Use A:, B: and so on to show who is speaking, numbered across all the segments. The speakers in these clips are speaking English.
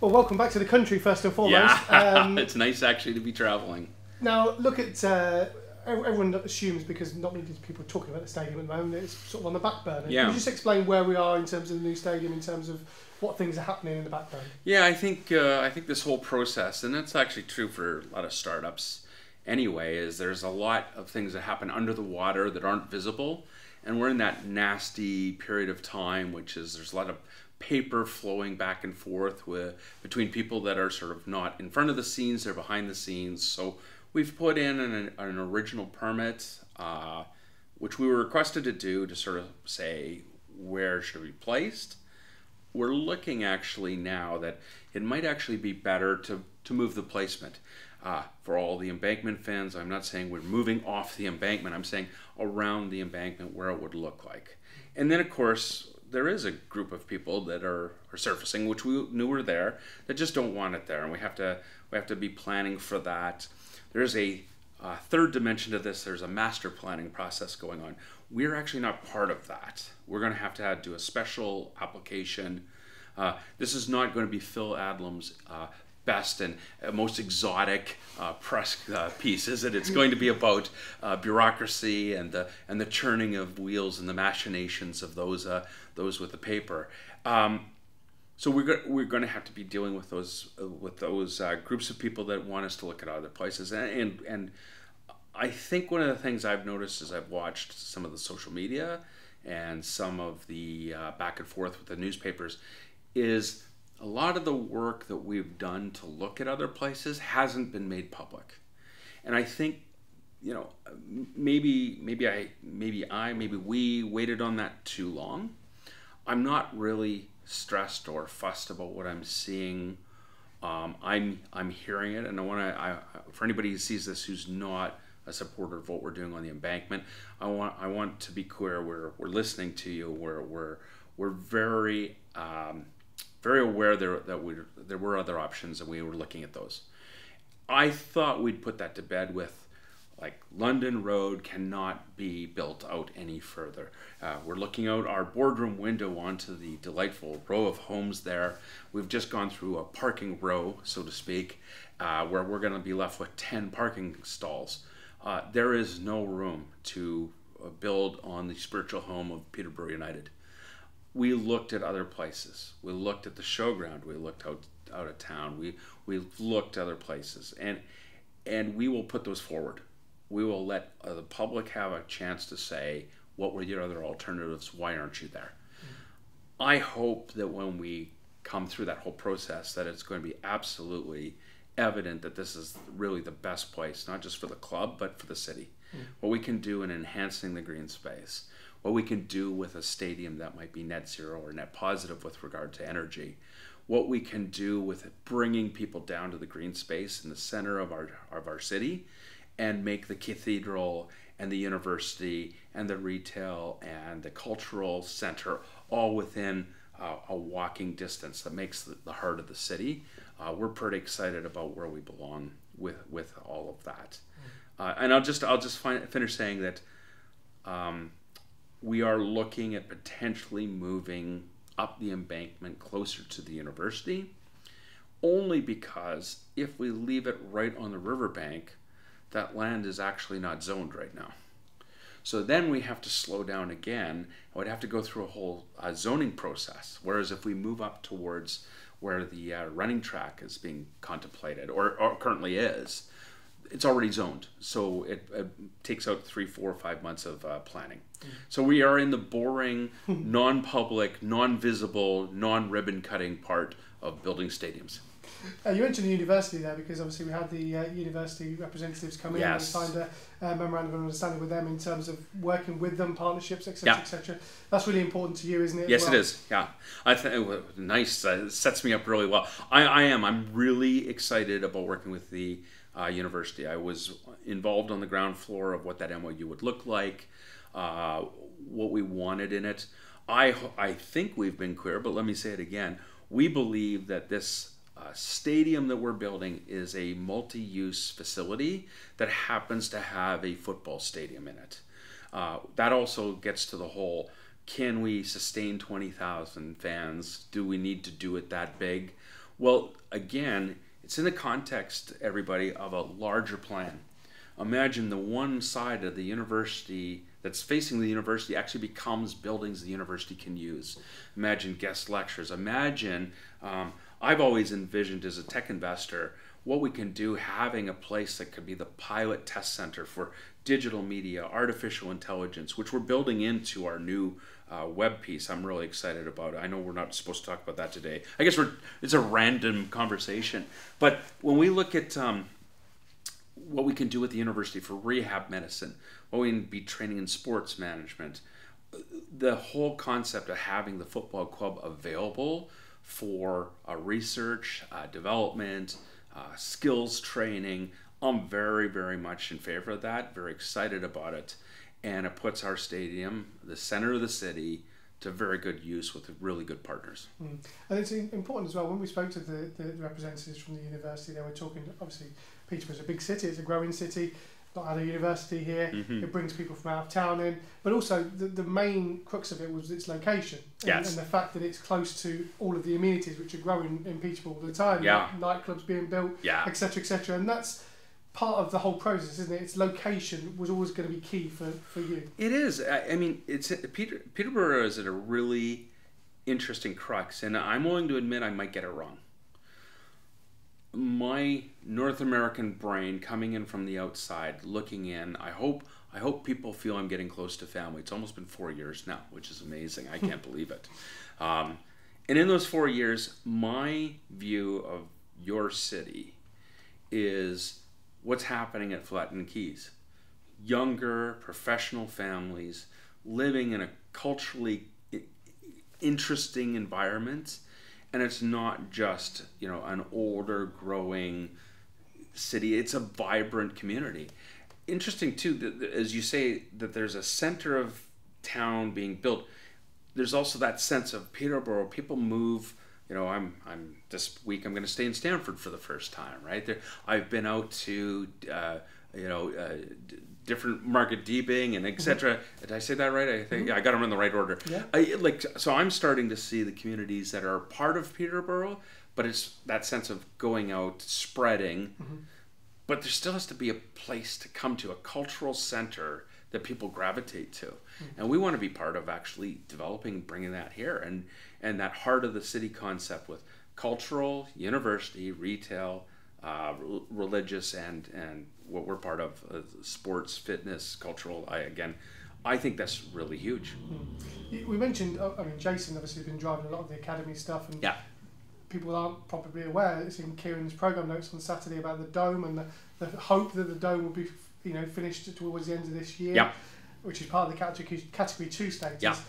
A: Well, welcome back to the country, first and foremost.
B: Yeah, it's nice actually to be travelling.
A: Now, look at everyone assumes, because not many people are talking about the stadium at the moment, it's sort of on the back burner.
B: Yeah.
A: Can you just explain where we are in terms of the new stadium, in terms of what things are happening in the background?
B: Yeah, I think this whole process, and it's actually true for a lot of startups anyway, is there's a lot of things that happen under the water that aren't visible, and we're in that nasty period of time, which is there's a lot of paper flowing back and forth between people that are sort of not in front of the scenes, they're behind the scenes. So we've put in an original permit, which we were requested to do to sort of say where should it be placed. We're looking actually now that it might actually be better to move the placement. For all the embankment fans, I'm not saying we're moving off the embankment, I'm saying around the embankment where it would look like. And then of course, there is a group of people that are surfacing, which we knew were there, that just don't want it there, and we have to be planning for that. There's a third dimension to this. There's a master planning process going on. We're actually not part of that. We're going to have to do a special application. This is not going to be Phil Adlam's best and most exotic press piece, is it? It's going to be about bureaucracy and the churning of wheels and the machinations of those with the paper. So we're going to have to be dealing with those groups of people that want us to look at other places. And I think one of the things I've noticed as I've watched some of the social media and some of the back and forth with the newspapers is a lot of the work that we've done to look at other places hasn't been made public. And I think, you know, maybe we waited on that too long. I'm not really stressed or fussed about what I'm seeing. I'm hearing it, and for anybody who sees this who's not a supporter of what we're doing on the embankment, I want to be clear. We're listening to you. We're very aware that there were other options, and we were looking at those. I thought we'd put that to bed with, like, London Road cannot be built out any further. We're looking out our boardroom window onto the delightful row of homes there. We've just gone through a parking row, so to speak, where we're going to be left with 10 parking stalls. There is no room to build on the spiritual home of Peterborough United. We looked at other places. We looked at the showground. We looked out of town. We looked at other places, and we will put those forward. We will let the public have a chance to say, what were your other alternatives? Why aren't you there? Mm-hmm. I hope that when we come through that whole process, that it's going to be absolutely evident that this is really the best place, not just for the club, but for the city. Mm-hmm. What we can do in enhancing the green space, what we can do with a stadium that might be net zero or net positive with regard to energy, what we can do with bringing people down to the green space in the center of our city, and make the cathedral and the university and the retail and the cultural center all within a walking distance that makes the heart of the city. We're pretty excited about where we belong with all of that. And I'll just finish saying that we are looking at potentially moving up the embankment closer to the university, only because if we leave it right on the riverbank, that land is actually not zoned right now. So then we have to slow down again, and we'd have to go through a whole zoning process. Whereas if we move up towards where the running track is being contemplated, or currently is, it's already zoned. So it takes out 3, 4, 5 months of planning. So we are in the boring, non-public, non-visible, non-ribbon cutting part of building stadiums.
A: You mentioned the university there, because obviously we had the university representatives come in.
B: Yes.
A: And we signed a memorandum of understanding with them in terms of working with them, partnerships, etc., etc. That's really important to you, isn't it?
B: Yes, it is. Yeah, I think nice. It sets me up really well. I'm really excited about working with the university. I was involved on the ground floor of what that MOU would look like, what we wanted in it. I think we've been clear, but let me say it again. We believe that this stadium that we're building is a multi-use facility that happens to have a football stadium in it. That also gets to the whole, can we sustain 20,000 fans? Do we need to do it that big? Well, again, it's in the context, everybody, of a larger plan. Imagine the one side of the university that's facing the university actually becomes buildings the university can use. Imagine guest lectures. Imagine, I've always envisioned as a tech investor, what we can do having a place that could be the pilot test center for digital media, artificial intelligence, which we're building into our new web piece. I'm really excited about it. I know we're not supposed to talk about that today. I guess it's a random conversation. But when we look at what we can do at the university for rehab medicine, what we can be training in sports management, the whole concept of having the football club available for research, development, skills training, I'm very, very much in favor of that, very excited about it. And it puts our stadium, the center of the city, to very good use with really good partners.
A: And it's important as well, when we spoke to the representatives from the university, they were talking, obviously, Peterborough's a big city, it's a growing city, not had a university here, it brings people from out of town in, but also the main crux of it was its location, and the fact that it's close to all of the amenities which are growing in Peterborough all the time, nightclubs being built, etc., and that's part of the whole process, isn't it? Its location was always going to be key for you.
B: It is. I mean, Peterborough is at a really interesting crux, and I'm willing to admit I might get it wrong. My North American brain coming in from the outside, looking in, I hope people feel I'm getting close to family. It's almost been 4 years now, which is amazing. I can't believe it. And in those 4 years, my view of your city is what's happening at Flatton Keys. Younger, professional families living in a culturally interesting environment. And it's not just, an older, growing city. It's a vibrant community. Interesting, too, that as you say, that there's a center of town being built. There's also that sense of Peterborough. People move. I'm this week I'm going to stay in Stanford for the first time, right? I've been out to, different Market Deeping and etc. Did I say that right? I think I got them in the right order. Yeah. So I'm starting to see the communities that are part of Peterborough, but it's that sense of going out, spreading. But there still has to be a place to come to, a cultural center that people gravitate to. And we want to be part of actually developing, bringing that here. And that heart of the city concept with cultural, university, retail, religious, and what we're part of, sports, fitness, cultural. I think that's really huge.
A: We mentioned, Jason obviously has been driving a lot of the academy stuff, and people aren't probably aware. It's in Kieran's program notes on Saturday about the dome and the hope that the dome will be finished towards the end of this year, which is part of the category 2 status.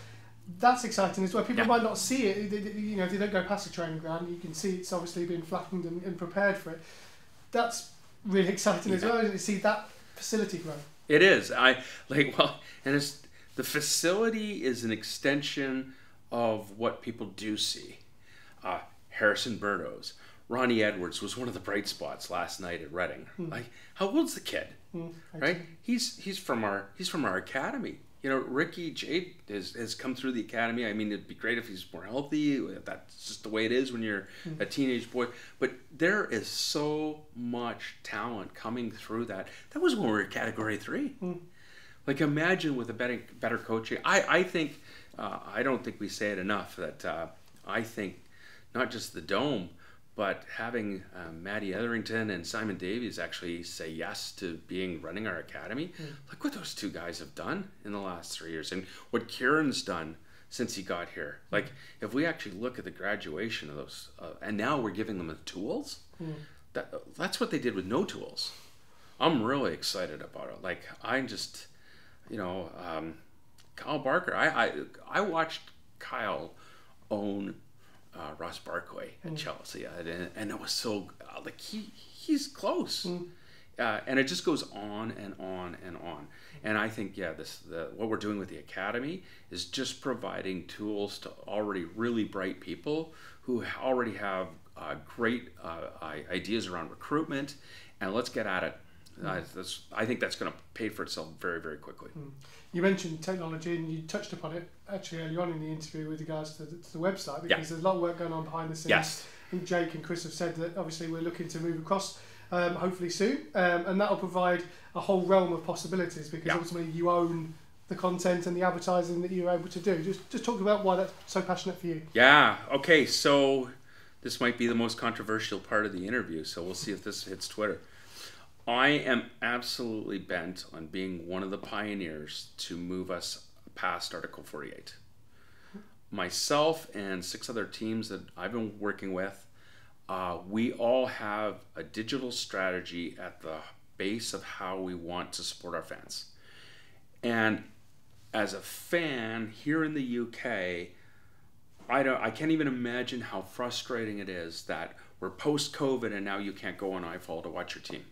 A: That's exciting as well. People might not see it. If they don't go past the training ground, you can see it's obviously been flattened and prepared for it. That's really exciting as well, to see that facility grow.
B: It is. And it's the facility is an extension of what people do see. Harrison Burdos, Ronnie Edwards was one of the bright spots last night at Reading. How old's the kid? Right? He's from our academy. Ricky Jade has come through the academy. I mean, it'd be great if he's more healthy. That's just the way it is when you're a teenage boy. But there is so much talent coming through that. That was when we were at Category 3. Imagine with a better coaching. I think, I don't think we say it enough, that I think not just the Dome, but having Maddie Etherington and Simon Davies actually say yes to running our academy, look what those two guys have done in the last 3 years, and what Kieran's done since he got here. If we actually look at the graduation of those, and now we're giving them the tools, that's what they did with no tools. I'm really excited about it. I'm just, Kyle Barker. I watched Kyle own Ross Barkley at Chelsea, and it was so he's close, and it just goes on and on and on. And I think what we're doing with the academy is just providing tools to already really bright people who already have great ideas around recruitment, and let's get at it. I think that's going to pay for itself very, very quickly.
A: You mentioned technology, and you touched upon it actually early on in the interview with regards to the website, because there's a lot of work going on behind the scenes think Jake and Chris have said that obviously we're looking to move across hopefully soon, and that'll provide a whole realm of possibilities, because ultimately you own the content and the advertising that you're able to do. Just talk about why that's so passionate for you.
B: Yeah, okay, so this might be the most controversial part of the interview, so we'll see if this hits Twitter. I am absolutely bent on being one of the pioneers to move us past Article 48. Myself and 6 other teams that I've been working with, we all have a digital strategy at the base of how we want to support our fans. And as a fan here in the UK, I can't even imagine how frustrating it is that we're post-COVID and now you can't go on iFall to watch your team.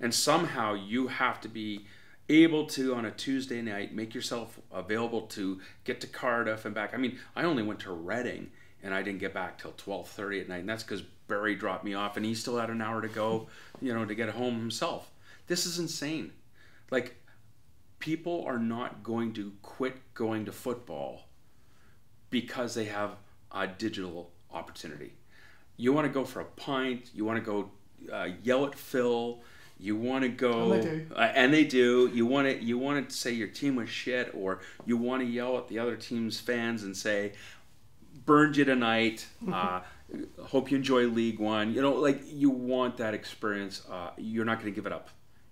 B: And somehow you have to be able to, on a Tuesday night, make yourself available to get to Cardiff and back. I mean, I only went to Reading and I didn't get back till 12:30 at night, and that's because Barry dropped me off and he still had an hour to go, to get home himself. This is insane. Like, people are not going to quit going to football because they have a digital opportunity. You want to go for a pint, you want to go yell at Phil, you want to go, and they do. You want to say your team was shit, or you want to yell at the other team's fans and say, "Burned you tonight. Hope you enjoy League One." You want that experience. You're not going to give it up.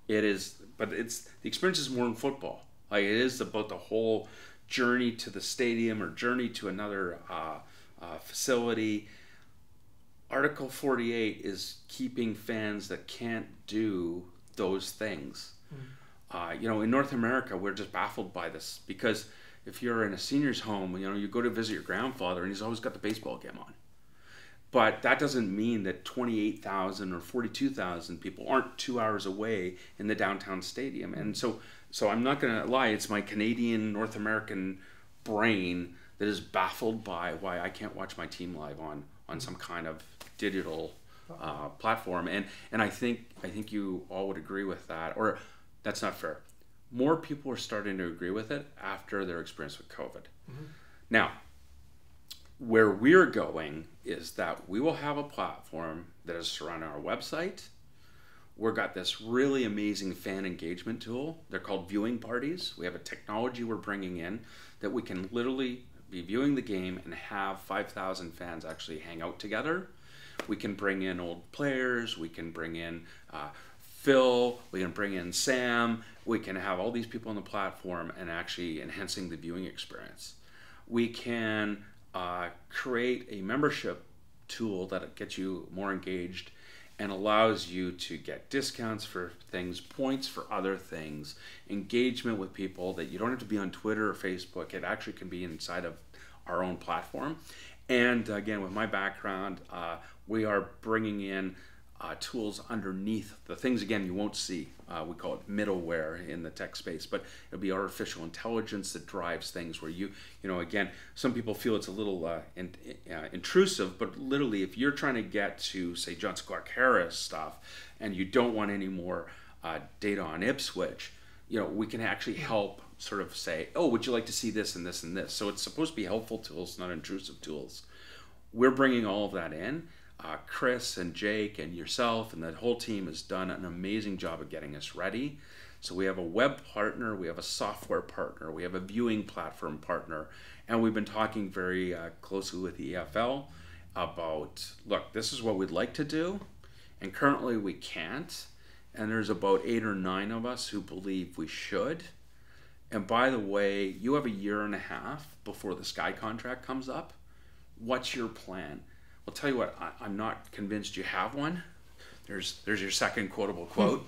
B: But the experience is more in football. Like, it is about the whole journey to the stadium or journey to another facility. Article 48 is keeping fans that can't do those things. In North America, we're just baffled by this, because if you're in a senior's home, you go to visit your grandfather and he's always got the baseball game on. But that doesn't mean that 28,000 or 42,000 people aren't 2 hours away in the downtown stadium. And so I'm not going to lie, it's my Canadian, North American brain that is baffled by why I can't watch my team live on some kind of digital platform. And I think you all would agree with that, or that's not fair. More people are starting to agree with it after their experience with COVID. Now, where we're going is that we will have a platform that is surrounding our website. We've got this really amazing fan engagement tool. They're called viewing parties. We have a technology we're bringing in that we can literally be viewing the game and have 5,000 fans actually hang out together. We can bring in old players. We can bring in Phil. We can bring in Sam. We can have all these people on the platform and actually enhancing the viewing experience. We can create a membership tool that gets you more engaged and allows you to get discounts for things, points for other things, engagement with people that you don't have to be on Twitter or Facebook. It actually can be inside of our own platform. And again, with my background, we are bringing in tools underneath the things, again, you won't see. We call it middleware in the tech space, but it'll be artificial intelligence that drives things where again, some people feel it's a little intrusive, but literally if you're trying to get to, say, Johnson Clark Harris stuff and you don't want any more data on Ipswich, we can actually help sort of say, oh, would you like to see this and this and this? So it's supposed to be helpful tools, not intrusive tools. We're bringing all of that in. Chris and Jake and yourself and that whole team has done an amazing job of getting us ready. So we have a web partner, we have a software partner, we have a viewing platform partner, and we've been talking very closely with the EFL about, look, this is what we'd like to do, and currently we can't, and there's about 8 or 9 of us who believe we should. And by the way, you have a year and a half before the Sky contract comes up. What's your plan? I'll tell you what, I'm not convinced you have one. There's your second quotable quote.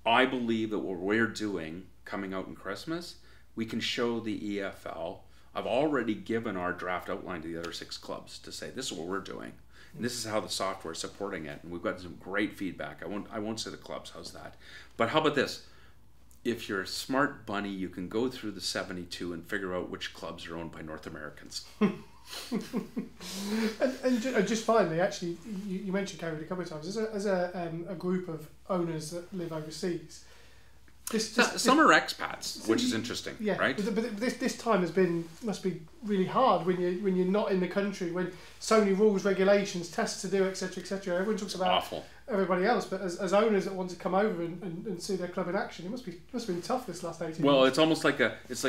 B: I believe that what we're doing coming out in Christmas, we can show the EFL. I've already given our draft outline to the other 6 clubs to say, this is what we're doing. And this is how the software is supporting it. And we've got some great feedback. I won't say the clubs, how's that? But how about this? If you're a smart bunny, you can go through the 72 and figure out which clubs are owned by North Americans.
A: and just finally, actually, you mentioned COVID a couple of times. As a group of owners that live overseas,
B: Some are expats, which is interesting,
A: yeah,
B: right?
A: But this time must be really hard when you're not in the country, when so many rules, regulations, tests to do, etc., etc. Everyone talks about
B: awful.
A: Everybody else, but as owners that want to come over and see their club in action, it must have been tough this last 18
B: Well,
A: months.
B: it's almost like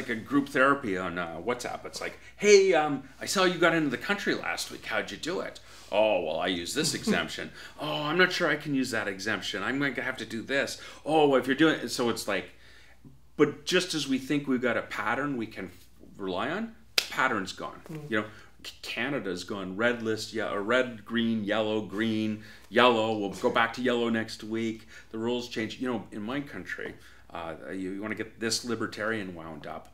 B: a group therapy on WhatsApp. It's like, hey, I saw you got into the country last week. How'd you do it? Oh, well, I use this exemption. Oh, I'm not sure I can use that exemption. I'm going to have to do this. Oh, if you're doing it, so it's like, but just as we think we've got a pattern we can rely on, pattern's gone. You know, Canada's gone red list, red, green, yellow. We'll go back to yellow next week. The rules change. You know, in my country, you want to get this libertarian wound up.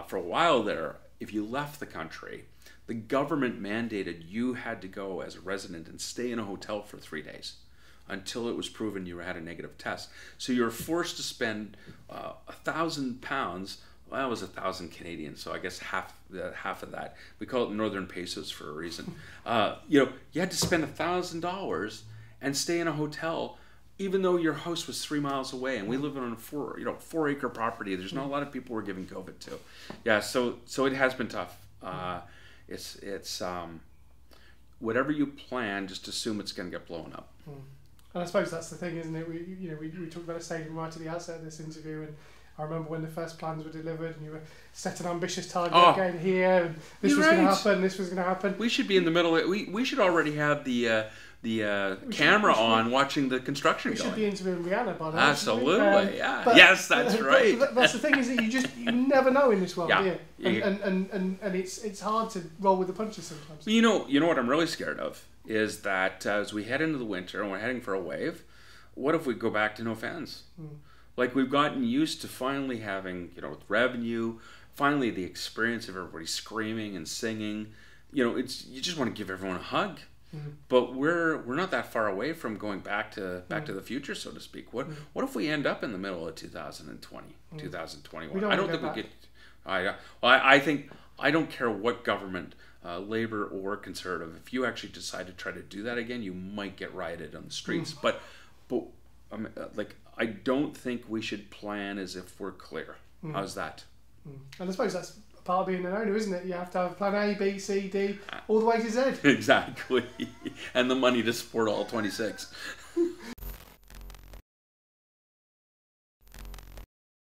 B: For a while there, if you left the country, the government mandated you had to go as a resident and stay in a hotel for 3 days until it was proven you had a negative test. So you were forced to spend £1,000. Well, it was 1,000 Canadian, so I guess half of that. We call it Northern Pesos for a reason. You had to spend $1,000 and stay in a hotel, even though your house was 3 miles away. And we live on a 4-acre property. There's not a lot of people we're giving COVID to. Yeah, so it has been tough. It's whatever you plan, just assume it's going to get blown up.
A: And I suppose that's the thing, isn't it? We talked about a stadium right at the outset of this interview, and I remember when the first plans were delivered and you were set an ambitious target again here, and this was going to happen, this was going to happen.
B: We should be in the middle of it. We should already have the camera on watching the construction going.
A: We should be interviewing Rihanna by now.
B: Absolutely, yeah. Yes, that's right.
A: But that's the thing, is that you never know in this world,
B: yeah.
A: do you? And it's hard to roll with the punches sometimes.
B: You know what I'm really scared of is that as we head into the winter and we're heading for a wave, what if we go back to no fans? Like, we've gotten used to finally having, with revenue, finally the experience of everybody screaming and singing. You just want to give everyone a hug. But we're not that far away from going back to the future, so to speak. What if we end up in the middle of 2020, 2021? I don't think we get. I think I don't care what government, Labor or Conservative. If you actually decide to try to do that again, you might get rioted on the streets. But I don't think we should plan as if we're clear. How's that?
A: And I suppose that's part of being an owner, isn't it? You have to have plan A, B, C, D, all the way to Z.
B: Exactly. And the money to support all 26.